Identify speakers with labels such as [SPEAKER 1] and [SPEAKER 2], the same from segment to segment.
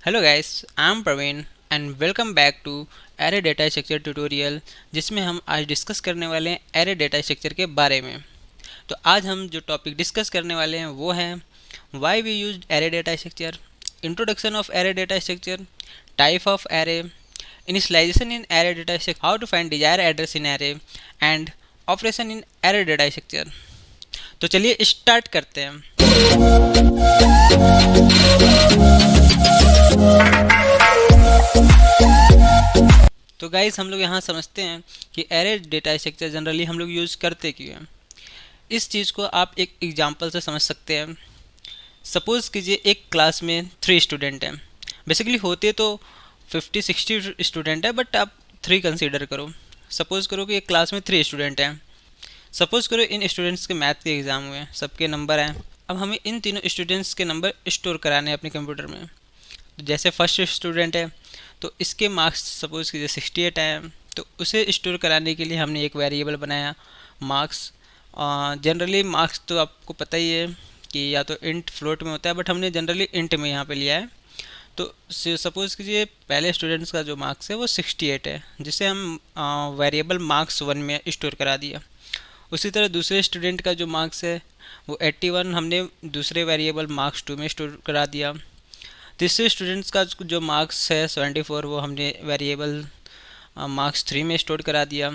[SPEAKER 1] Hello guys, I am Praveen and welcome back to array data structure tutorial, जिसमें हम आज discuss करने वाले हैं एरे डेटा स्ट्रक्चर के बारे में। तो आज हम जो टॉपिक डिस्कस करने वाले हैं वो है why we used array data structure, introduction of array data structure, type of array, initialization in array data structure, how to find desire address in array and operation in array data structure. तो चलिए start करते हैं। तो guys, हम लोग यहाँ समझते हैं कि एरे डेटा स्ट्रक्चर जनरली हम लोग यूज़ करते क्यों हैं। इस चीज़ को आप एक एग्जांपल से समझ सकते हैं। सपोज़ कीजिए एक क्लास में 3 स्टूडेंट हैं। बेसिकली होते तो 50-60 स्टूडेंट है, बट आप 3 कंसीडर करो। सपोज़ करो कि एक क्लास में 3 स्टूडेंट हैं। सपोज़ करो इन स्टूडेंट्स के मैथ के एग्ज़ाम हुए हैं, सबके नंबर हैं। अब हमें इन तीनों स्टूडेंट्स के नंबर स्टोर कराने हैं अपने कंप्यूटर में। तो जैसे फर्स्ट स्टूडेंट है तो इसके मार्क्स सपोज़ कीजिए 68 आए, तो उसे स्टोर कराने के लिए हमने एक वेरिएबल बनाया मार्क्स। जनरली मार्क्स तो आपको पता ही है कि या तो इंट फ्लोट में होता है, बट हमने जनरली इंट में यहाँ पे लिया है। तो सपोज़ कीजिए पहले स्टूडेंट्स का जो मार्क्स है वो 68 है, जिसे हम वेरिएबल मार्क्स 1 में स्टोर करा दिया। उसी तरह दूसरे स्टूडेंट का जो मार्क्स है वो 81 हमने दूसरे वेरिएबल मार्क्स 2 में स्टोर करा दिया। तीसरे स्टूडेंट्स का जो मार्क्स है 74 वो हमने वेरिएबल मार्क्स 3 में स्टोर करा दिया।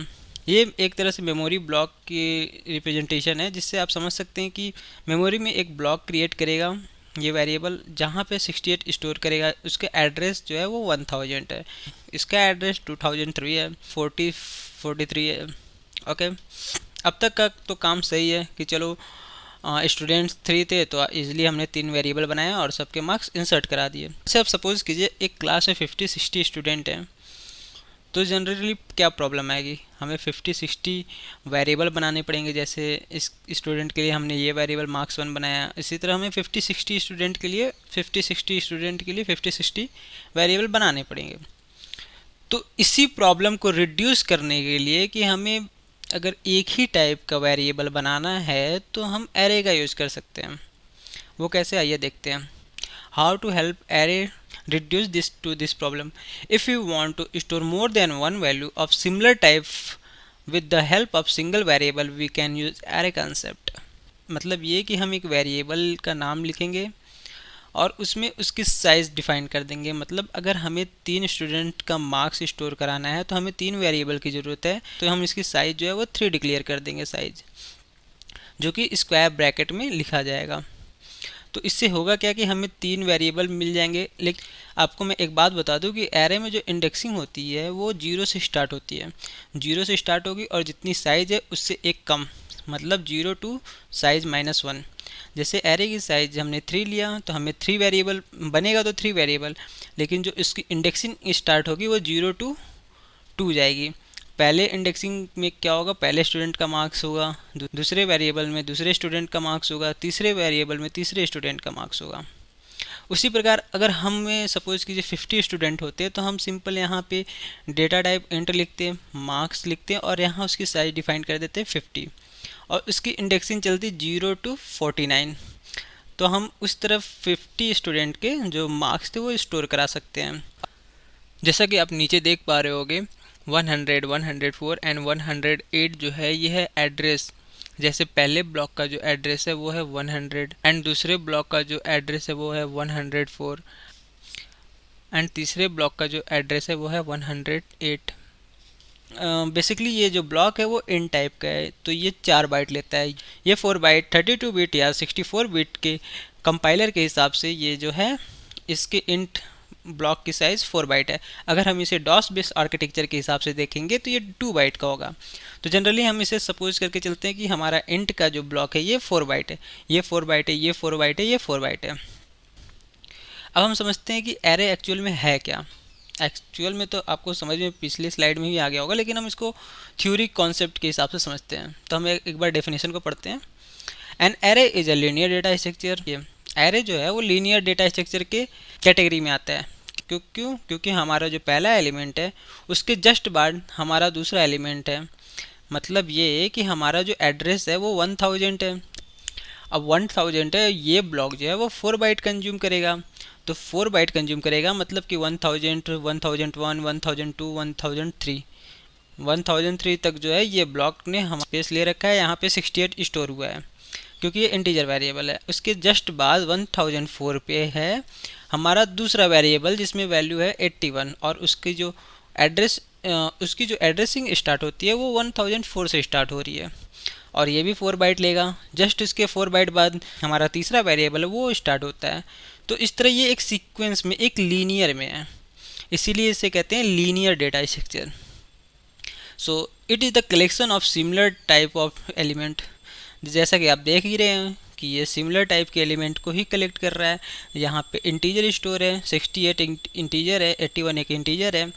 [SPEAKER 1] ये एक तरह से मेमोरी ब्लॉक की रिप्रेजेंटेशन है, जिससे आप समझ सकते हैं कि मेमोरी में एक ब्लॉक क्रिएट करेगा ये वेरिएबल, जहाँ पे 68 स्टोर करेगा। उसके एड्रेस जो है वो 1000 है, इसका एड्रेस 2003 है, 43 है। ओके, अब तक का तो काम सही है कि चलो स्टूडेंट्स 3 थे तो इजीली हमने 3 वेरिएबल बनाया और सबके मार्क्स इंसर्ट करा दिए। जैसे अब सपोज़ कीजिए एक क्लास में 50-60 स्टूडेंट हैं, तो जनरली क्या प्रॉब्लम आएगी, हमें 50-60 वेरिएबल बनाने पड़ेंगे। जैसे इस स्टूडेंट के लिए हमने ये वेरिएबल मार्क्स 1 बनाया, इसी तरह हमें 50-60 स्टूडेंट के लिए 50-60 वेरिएबल बनाने पड़ेंगे। तो इसी प्रॉब्लम को रिड्यूस करने के लिए कि हमें अगर एक ही टाइप का वेरिएबल बनाना है तो हम एरे का यूज़ कर सकते हैं। वो कैसे, आइए देखते हैं। How to help array reduce this problem. If you want to store more than one value of similar type with the help of single variable we can use array concept. मतलब ये कि हम एक वेरिएबल का नाम लिखेंगे और उसमें उसकी साइज़ डिफाइन कर देंगे। मतलब अगर हमें 3 स्टूडेंट का मार्क्स स्टोर कराना है तो हमें 3 वेरिएबल की ज़रूरत है, तो हम इसकी साइज़ जो है वो 3 डिक्लेयर कर देंगे, साइज़ जो कि स्क्वायर ब्रैकेट में लिखा जाएगा। तो इससे होगा क्या कि हमें 3 वेरिएबल मिल जाएंगे। लेकिन आपको मैं एक बात बता दूं कि एरे में जो इंडेक्सिंग होती है वो 0 से स्टार्ट होती है, 0 से स्टार्ट होगी और जितनी साइज़ है उससे एक कम, मतलब 0 टू साइज़ -1। जैसे एरे की साइज़ हमने 3 लिया तो हमें 3 वेरिएबल बनेगा, तो 3 वेरिएबल, लेकिन जो इसकी इंडेक्सिंग स्टार्ट होगी वो 0 टू 2 जाएगी। पहले इंडेक्सिंग में क्या होगा, पहले स्टूडेंट का मार्क्स होगा, दूसरे वेरिएबल में दूसरे स्टूडेंट का मार्क्स होगा, तीसरे वेरिएबल में तीसरे स्टूडेंट का मार्क्स होगा। उसी प्रकार अगर हमें सपोज़ कीजिए 50 स्टूडेंट होते हैं तो हम सिंपल यहाँ पे डेटा टाइप इंटर लिखते हैं, मार्क्स लिखते हैं और यहाँ उसकी साइज डिफाइन कर देते हैं 50, और उसकी इंडेक्सिंग चलती 0 टू 49। तो हम उस तरफ 50 स्टूडेंट के जो मार्क्स थे वो स्टोर करा सकते हैं। जैसा कि आप नीचे देख पा रहे होगे 100, 104 एंड 108 जो है ये है एड्रेस। जैसे पहले ब्लॉक का जो एड्रेस है वो है 100 एंड दूसरे ब्लॉक का जो एड्रेस है वो है 104 एंड तीसरे ब्लॉक का जो एड्रेस है वो है 108। बेसिकली ये जो ब्लॉक है वो इन टाइप का है, तो ये 4 बाइट लेता है। ये 4 बाइट 32 बिट या 64 बिट के कंपाइलर के हिसाब से ये जो है इसके इंट ब्लॉक की साइज़ 4 बाइट है। अगर हम इसे डॉस बेस आर्किटेक्चर के हिसाब से देखेंगे तो ये 2 बाइट का होगा। तो जनरली हम इसे सपोज करके चलते हैं कि हमारा इंट का जो ब्लॉक है ये 4 बाइट है, ये 4 बाइट है, ये 4 बाइट है, ये 4 बाइट है। अब हम समझते हैं कि एरे एक्चुअल में है क्या। एक्चुअल में तो आपको समझ में पिछली स्लाइड में ही आ गया होगा, लेकिन हम इसको थ्योरी कॉन्सेप्ट के हिसाब से समझते हैं। तो हम एक बार डेफिनेशन को पढ़ते हैं। An array is a linear data structure. ये एरे जो है वो लीनियर डेटा स्ट्रक्चर के कैटेगरी में आता है। क्योंकि हमारा जो पहला एलिमेंट है उसके जस्ट बाद हमारा दूसरा एलिमेंट है। मतलब ये है कि हमारा जो एड्रेस है वो 1000 है। अब 1000 है, ये ब्लॉक जो है वो 4 बाइट कंज्यूम करेगा। तो 4 बाइट कंज्यूम करेगा, मतलब कि 1000, 1001, 1002, 1003, 1003 तक जो है ये ब्लॉक ने हम स्पेस ले रखा है। यहाँ पे 68 स्टोर हुआ है क्योंकि ये इंटीजर वेरिएबल है। उसके जस्ट बाद 1004 पे है हमारा दूसरा वेरिएबल जिसमें वैल्यू है 81, और उसकी जो एड्रेसिंग स्टार्ट होती है वो 1004 से स्टार्ट हो रही है, और ये भी 4 बाइट लेगा। जस्ट इसके 4 बाइट बाद हमारा तीसरा वेरिएबल है वो स्टार्ट होता है। तो इस तरह ये एक सीक्वेंस में, एक लीनियर में है, इसीलिए इसे कहते हैं linear data structure. So it is the collection of similar type of element. जैसा कि आप देख ही रहे हैं कि ये सिमिलर टाइप के एलिमेंट को ही कलेक्ट कर रहा है। यहाँ पे इंटीजर स्टोर है, 68 इंटीजर है, 81 एक इंटीजर है।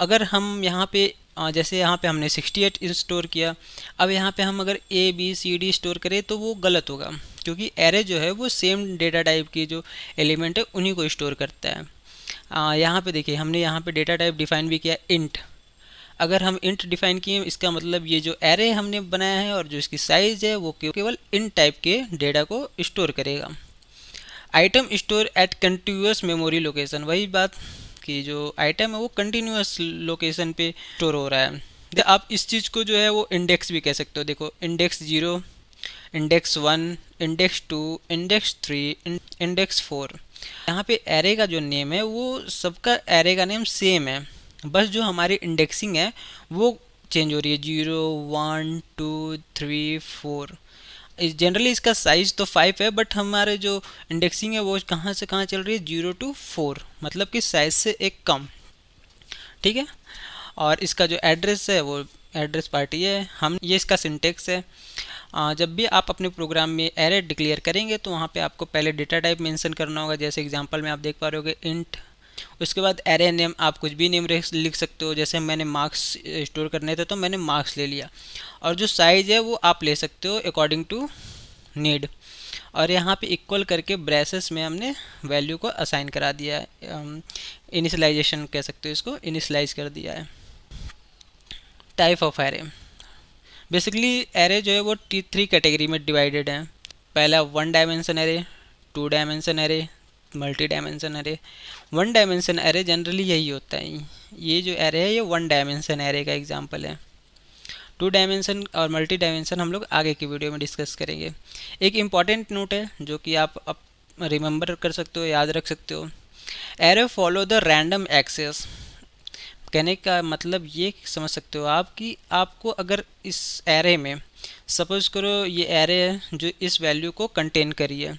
[SPEAKER 1] अगर हम यहाँ पे जैसे यहाँ पे हमने 68 स्टोर किया, अब यहाँ पे हम अगर A B C D store करें तो वो गलत होगा, क्योंकि एरे जो है वो सेम डेटा टाइप की जो एलिमेंट है उन्हीं को स्टोर करता है। यहाँ पे देखिए हमने यहाँ पे डेटा टाइप डिफाइन भी किया इंट। अगर हम इंट डिफाइन किए इसका मतलब ये जो एरे हमने बनाया है और जो इसकी साइज़ है वो केवल इन टाइप के डेटा को स्टोर करेगा। Item store at continuous memory location, वही बात कि जो आइटम है वो कंटिन्यूअस लोकेशन पे स्टोर हो रहा है। आप इस चीज़ को जो है वो इंडेक्स भी कह सकते हो। देखो index 0, index 1, index 2, index 3, index 4। यहाँ पे एरे का जो नेम है वो सबका एरे का नेम सेम है, बस जो हमारी इंडेक्सिंग है वो चेंज हो रही है, 0, 1, 2, 3, 4। जनरली इसका साइज़ तो 5 है, बट हमारे जो इंडेक्सिंग है वो कहाँ से कहाँ चल रही है, 0 to 4, मतलब कि साइज़ से एक कम। ठीक है, और इसका जो एड्रेस है वो एड्रेस पार्टी है। हम ये इसका सिंटेक्स है। जब भी आप अपने प्रोग्राम में एरे डिक्लेयर करेंगे तो वहाँ पे आपको पहले डेटा टाइप मेंशन करना होगा। जैसे एग्जांपल में आप देख पा रहे होगे इंट, उसके बाद एरे नेम, आप कुछ भी नेम लिख सकते हो। जैसे मैंने मार्क्स स्टोर करने थे तो मैंने मार्क्स ले लिया, और जो साइज़ है वो आप ले सकते हो अकॉर्डिंग टू नीड। और यहाँ पे इक्वल करके ब्रेसेस में हमने वैल्यू को असाइन करा दिया है, इनिशियलाइजेशन कह सकते हो इसको, इनिशियलाइज कर दिया है। Type of array, basically array जो है वो 3 कैटेगरी में डिवाइडेड है। पहला 1 dimension array, 2 dimension array, multi dimension array. 1 dimension array generally यही होता है, ये जो एरे है ये 1 डायमेंशन एरे का एग्जांपल है। 2 डायमेंशन और मल्टी डायमेंशन हम लोग आगे की वीडियो में डिस्कस करेंगे। एक इम्पॉर्टेंट नोट है जो कि आप रिमेंबर कर सकते हो, याद रख सकते हो। Array follow the random access, कहने का मतलब ये समझ सकते हो आप कि आपको अगर इस एरे में, सपोज करो ये एरे है जो इस वैल्यू को कंटेन करी है,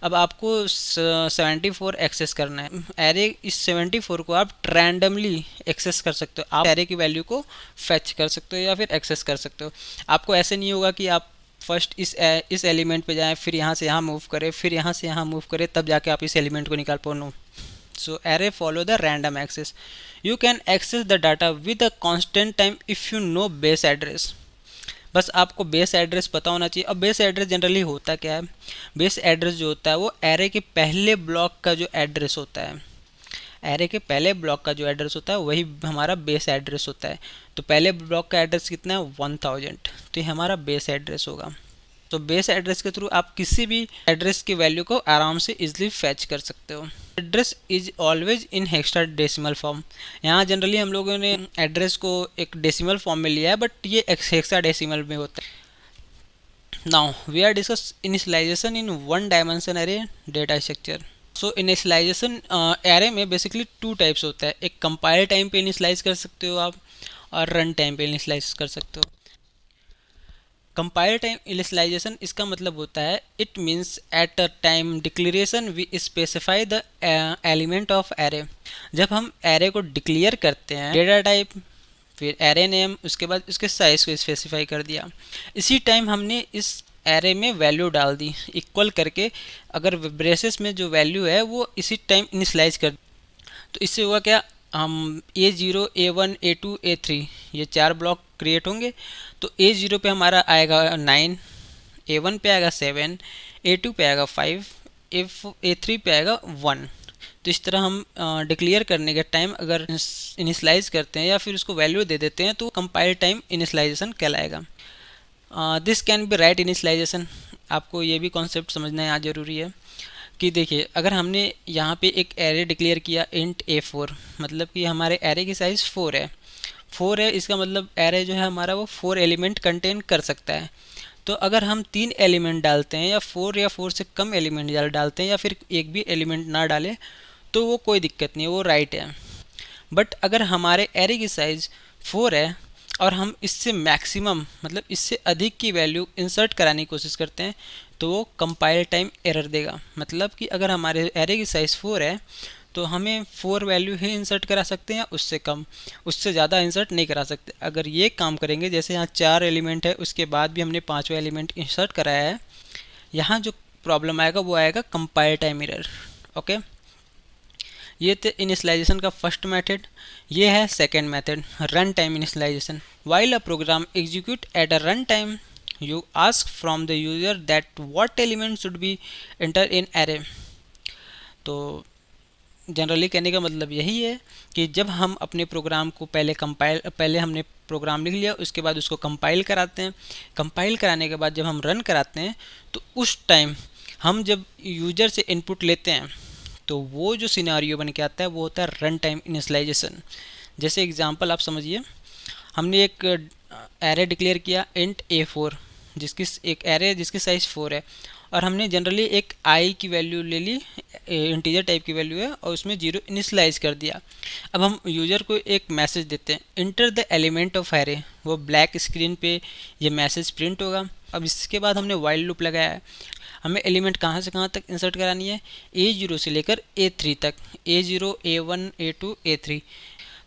[SPEAKER 1] अब आपको 74 एक्सेस करना है। एरे इस 74 को आप रैंडमली एक्सेस कर सकते हो। आप एरे की वैल्यू को फेच कर सकते हो या फिर एक्सेस कर सकते हो। आपको ऐसे नहीं होगा कि आप फर्स्ट इस एलिमेंट पे जाएं, फिर यहाँ से यहाँ मूव करें, फिर यहाँ से यहाँ मूव करें, तब जाके आप इस एलिमेंट को निकाल पाओ। No, so array follow the random access. You can access the data with a constant time if you know base address. बस आपको बेस एड्रेस पता होना चाहिए। अब बेस एड्रेस जनरली होता क्या है, बेस एड्रेस जो होता है वो एरे के पहले ब्लॉक का जो एड्रेस होता है, एरे के पहले ब्लॉक का जो एड्रेस होता है वही हमारा बेस एड्रेस होता है। तो पहले ब्लॉक का एड्रेस कितना है, 1000, तो ये हमारा बेस एड्रेस होगा। तो बेस एड्रेस के थ्रू आप किसी भी एड्रेस की वैल्यू को आराम से इजीली फैच कर सकते हो। Address is always in hexadecimal form. यहाँ जनरली हम लोगों ने एड्रेस को एक डेसिमल फॉर्म में लिया है, बट ये हेक्साडेसिमल में होता है। Now we are discuss initialization in 1 dimension array data structure. So initialization array में बेसिकली 2 टाइप्स होता है। एक कंपाइल टाइम पे इनिशियलाइज कर सकते हो आप, और रन टाइम पे इनिशियलाइज कर सकते हो। कंपाइल टाइम इनिशियलाइजेशन इसका मतलब होता है, it means at a time declaration we specify the element of array. जब हम एरे को डिक्लेयर करते हैं, डेटा टाइप, फिर एरे नेम, उसके बाद उसके साइज को स्पेसिफाई कर दिया, इसी टाइम हमने इस एरे में वैल्यू डाल दी इक्वल करके। अगर ब्रेसेस में जो वैल्यू है वो इसी टाइम इनिशियलाइज कर, तो इससे हुआ क्या, हम A0, A1, A2, A3 ये 4 ब्लॉक क्रिएट होंगे। तो A0 पे हमारा आएगा 9, A1 पे आएगा 7, A2 पे आएगा 5, A3 पे आएगा 1। तो इस तरह हम डिक्लेयर करने के टाइम अगर इनिशियलाइज करते हैं या फिर उसको वैल्यू दे देते हैं तो कंपाइल टाइम इनिशियलाइजेशन कहलाएगा। This can be right initialization, आपको ये भी कॉन्सेप्ट समझना यहाँ ज़रूरी है। कि देखिए अगर हमने यहाँ पे एक एरे डिक्लेयर किया इंट A4, मतलब कि हमारे एरे की साइज़ 4 है। 4 है इसका मतलब एरे जो है हमारा वो 4 एलिमेंट कंटेन कर सकता है। तो अगर हम 3 एलिमेंट डालते हैं या 4 से कम एलिमेंट डालते हैं या फिर एक भी एलिमेंट ना डालें तो वो कोई दिक्कत नहीं है, वो राइट है। बट अगर हमारे एरे की साइज़ 4 है और हम इससे मैक्सिमम मतलब इससे अधिक की वैल्यू इंसर्ट कराने की कोशिश करते हैं तो वो कंपाइल टाइम एरर देगा। मतलब कि अगर हमारे एरे की साइज़ 4 है तो हमें 4 वैल्यू ही इंसर्ट करा सकते हैं, उससे कम, उससे ज़्यादा इंसर्ट नहीं करा सकते। अगर ये काम करेंगे, जैसे यहाँ 4 एलिमेंट है उसके बाद भी हमने 5वां एलिमेंट इंसर्ट कराया है, यहाँ जो प्रॉब्लम आएगा वो आएगा कंपाइल टाइम एरर। ओके, ये थे इनिशियलाइजेशन का फर्स्ट मेथड। ये है second method, run time initialization. While a program execute at a run time you ask from the user that what element should be enter in array. तो generally कहने का मतलब यही है कि जब हम अपने प्रोग्राम को पहले हमने प्रोग्राम लिख लिया, उसके बाद उसको कंपाइल कराते हैं। कंपाइल कराने के बाद जब हम रन कराते हैं तो उस टाइम हम जब यूजर से इनपुट लेते हैं तो वो जो सिनेरियो बन के आता है वो होता है रन टाइम इनिशियलाइजेशन। जैसे एग्जांपल आप समझिए, हमने एक एरे डिक्लेयर किया इंट A4, जिसकी एक एरे जिसकी साइज़ 4 है, और हमने जनरली एक आई की वैल्यू ले ली, इंटीजर टाइप की वैल्यू है, और उसमें 0 इनिशियलाइज कर दिया। अब हम यूज़र को एक मैसेज देते हैं enter the element of array, वो ब्लैक स्क्रीन पे ये मैसेज प्रिंट होगा। अब इसके बाद हमने वाइल लूप लगाया है, हमें एलिमेंट कहाँ से कहाँ तक इंसर्ट करानी है, A0 से लेकर A3 तक, A0 A1 A2 A3।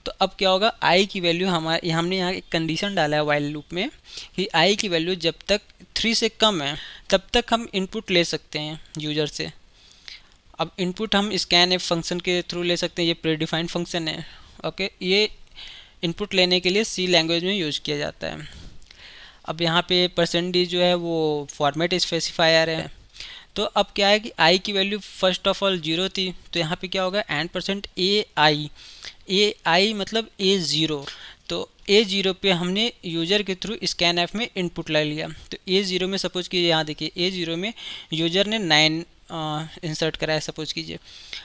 [SPEAKER 1] तो अब क्या होगा, आई की वैल्यू हमने यहाँ एक कंडीशन डाला है वाइल लूप में कि आई की वैल्यू जब तक 3 से कम है तब तक हम इनपुट ले सकते हैं यूज़र से। अब इनपुट हम स्कैन एफ फंक्शन के थ्रू ले सकते हैं, ये प्रीडिफाइंड फंक्शन है। ओके, ये इनपुट लेने के लिए सी लैंग्वेज में यूज़ किया जाता है। अब यहाँ पे % जो है वो फॉर्मेट स्पेसिफायर है। तो अब क्या है कि आई की वैल्यू फर्स्ट ऑफ ऑल 0 थी, तो यहाँ पे क्या होगा एंड %ai मतलब A0। तो A0 पे हमने यूज़र के थ्रू स्कैन एफ में इनपुट ले लिया। तो A0 में सपोज कीजिए, यहाँ देखिए A0 में यूज़र ने 9 इंसर्ट करा है सपोज कीजिए।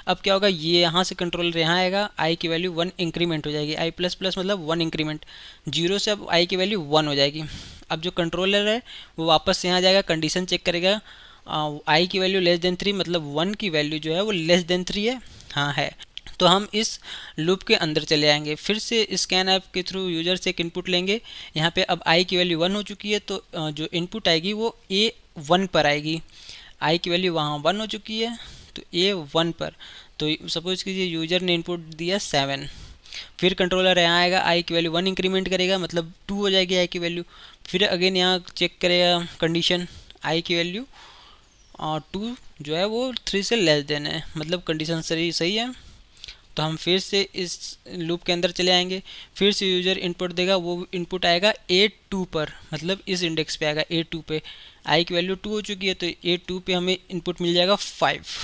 [SPEAKER 1] अब क्या होगा, ये यहाँ से कंट्रोलर यहाँ आएगा, आई की वैल्यू 1 इंक्रीमेंट हो जाएगी, आई प्लस प्लस मतलब 1 इंक्रीमेंट, 0 से अब आई की वैल्यू 1 हो जाएगी। अब जो कंट्रोलर है वो वापस यहाँ जाएगा, कंडीशन चेक करेगा, आई की वैल्यू लेस देन 3 मतलब 1 की वैल्यू जो है वो लेस देन 3 है, हाँ है। तो हम इस लूप के अंदर चले आएंगे, फिर से स्कैन ऐप के थ्रू यूजर से एक इनपुट लेंगे। यहाँ पे अब आई की वैल्यू 1 हो चुकी है, तो जो इनपुट आएगी वो A1 पर आएगी। आई की वैल्यू वहाँ 1 हो चुकी है तो A1 पर, तो सपोज कीजिए यूजर ने इनपुट दिया 7, फिर कंट्रोलर यहाँ आएगा, आई की वैल्यू 1 इंक्रीमेंट करेगा मतलब 2 हो जाएगी आई की वैल्यू। फिर अगेन यहाँ चेक करेगा कंडीशन, आई की वैल्यू 2 जो है वो 3 से लेस देन है, मतलब कंडीशन सही है। तो हम फिर से इस लूप के अंदर चले आएंगे, फिर से यूज़र इनपुट देगा, वो इनपुट आएगा A2 पर, मतलब इस इंडेक्स पे आएगा A2 पे। आई की वैल्यू 2 हो चुकी है तो A2 पे हमें इनपुट मिल जाएगा 5।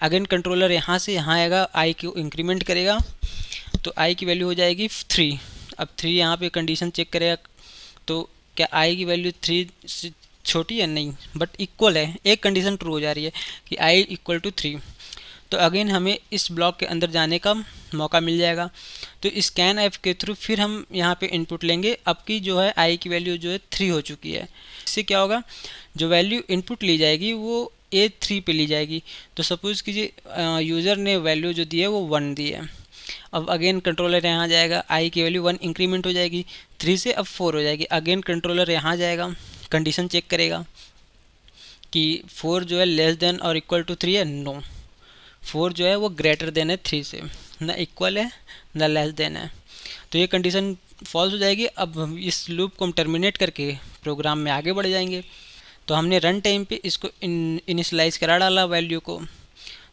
[SPEAKER 1] अगेन कंट्रोलर यहाँ से यहाँ आएगा, आई को इंक्रीमेंट करेगा तो आई की वैल्यू हो जाएगी 3। अब 3 यहाँ पे कंडीशन चेक करेगा तो क्या आई की वैल्यू 3 से छोटी है, नहीं, बट इक्वल है, एक कंडीशन ट्रू हो जा रही है कि आई इक्वल टू 3। तो अगेन हमें इस ब्लॉक के अंदर जाने का मौका मिल जाएगा। तो स्कैन ऐप के थ्रू फिर हम यहाँ पे इनपुट लेंगे, अब की जो है आई की वैल्यू जो है 3 हो चुकी है। इससे क्या होगा, जो वैल्यू इनपुट ली जाएगी वो A3 पे ली जाएगी। तो सपोज़ कीजिए यूज़र ने वैल्यू जो दी है वो 1 दी है। अब अगेन कंट्रोलर यहाँ जाएगा, आई की वैल्यू 1 इंक्रीमेंट हो जाएगी, 3 से अब 4 हो जाएगी। अगेन कंट्रोलर यहाँ जाएगा, कंडीशन चेक करेगा कि 4 जो है लेस देन और इक्वल टू 3 है, नो, 4 जो है वो ग्रेटर देन है 3 से, ना इक्वल है ना लेस देन है, तो ये कंडीशन फॉल्स हो जाएगी। अब हम इस लूप को हम टर्मिनेट करके प्रोग्राम में आगे बढ़ जाएंगे। तो हमने रन टाइम पे इसको इनिशियलाइज करा डाला वैल्यू को,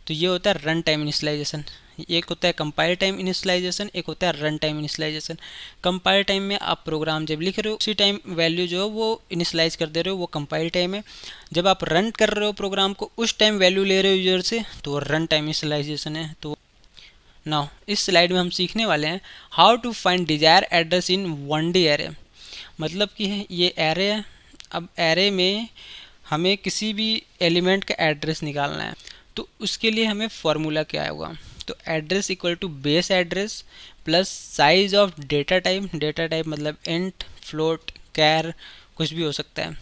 [SPEAKER 1] तो ये होता है रन टाइम इनिशियलाइजेशन। एक होता है कंपाइल टाइम इनिशियलाइजेशन, एक होता है run time initialization. Compile time में आप प्रोग्राम जब लिख रहे हो उसी टाइम वैल्यू जो है वो इनिशियलाइज कर दे रहे हो, वो कंपाइल टाइम है। जब आप रन कर रहे हो प्रोग्राम को उस टाइम वैल्यू ले रहे हो यूजर से, तो वो रन टाइम इनिशियलाइजेशन है। तो नाउ इस स्लाइड में हम सीखने वाले हैं how to find desire address in 1D array. मतलब कि ये एरे है, अब एरे में हमें किसी भी एलिमेंट का एड्रेस निकालना है। तो उसके लिए हमें फॉर्मूला क्या होगा, तो address equal to base address plus size of data type मतलब इंट, फ्लोट, कैर, कुछ भी हो सकता है,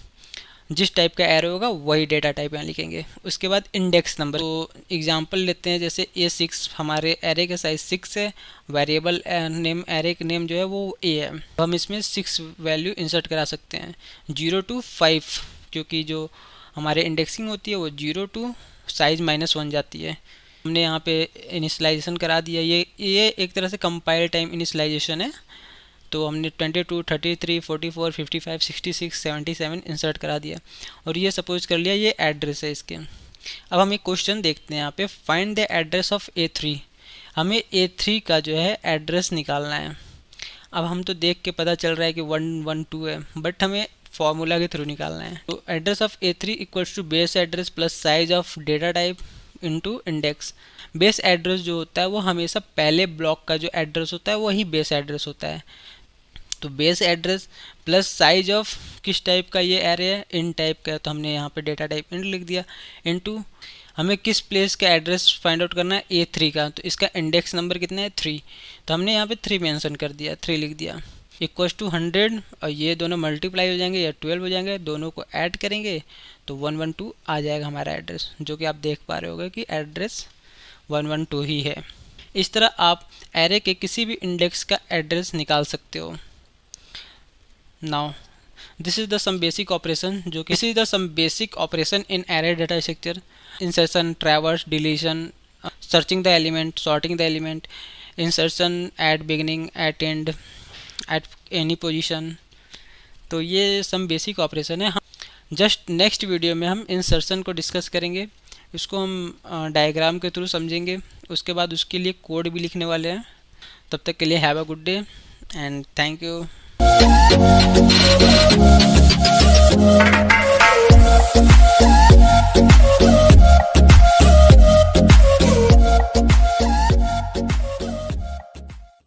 [SPEAKER 1] जिस टाइप का एरो होगा वही डेटा टाइप यहाँ लिखेंगे। उसके बाद इंडेक्स नंबर, तो एग्जांपल लेते हैं जैसे A6, हमारे एरे का साइज 6 है, वेरिएबल नेम, एरे का नेम जो है वो A है, तो हम इसमें 6 वैल्यू इंसर्ट करा सकते हैं 0 to 5, क्योंकि जो हमारे इंडेक्सिंग होती है वो 0 to साइज -1 जाती है। हमने यहाँ पे इनिशलाइजेशन करा दिया, ये एक तरह से कंपाइल टाइम इनिशलाइजेशन है। तो हमने 22, 33, 44, 55, 66, 77 इंसर्ट करा दिया और ये सपोज कर लिया ये एड्रेस है इसके। अब हम एक क्वेश्चन देखते हैं यहाँ पे, find the address of A3। हमें A3 का जो है एड्रेस निकालना है। अब हम तो देख के पता चल रहा है कि 112 है, बट हमें फॉर्मूला के थ्रू निकालना है। तो address of A3 equals to base address plus size of data type into index. Base address जो होता है वो हमेशा पहले ब्लॉक का जो एड्रेस होता है वही बेस एड्रेस होता है। तो base address plus size of किस टाइप का ये एरे है, इन टाइप का है, तो हमने यहाँ पे डेटा टाइप इंट लिख दिया, इनटू हमें किस प्लेस का एड्रेस फाइंड आउट करना है A3 का, तो इसका इंडेक्स नंबर कितना है 3, तो हमने यहाँ पे 3 मेंशन कर दिया, 3 लिख दिया, इक्वल्स टू 100 और ये दोनों मल्टीप्लाई हो जाएंगे या 12 हो जाएंगे, दोनों को ऐड करेंगे तो 112 आ जाएगा हमारा एड्रेस, जो कि आप देख पा रहे होगे कि एड्रेस 112 ही है। इस तरह आप एरे के किसी भी इंडेक्स का एड्रेस निकाल सकते हो। Now this is the some basic operation, जो कि this is the some basic operation in array data structure, insertion, traverse, deletion, searching the element, sorting the element, insertion at beginning, at end, at any position. तो ये सम basic operation है। हम just next video में हम insertion को discuss करेंगे, इसको हम डायग्राम के थ्रू समझेंगे, उसके बाद उसके लिए कोड भी लिखने वाले हैं। तब तक के लिए have a good day and thank you.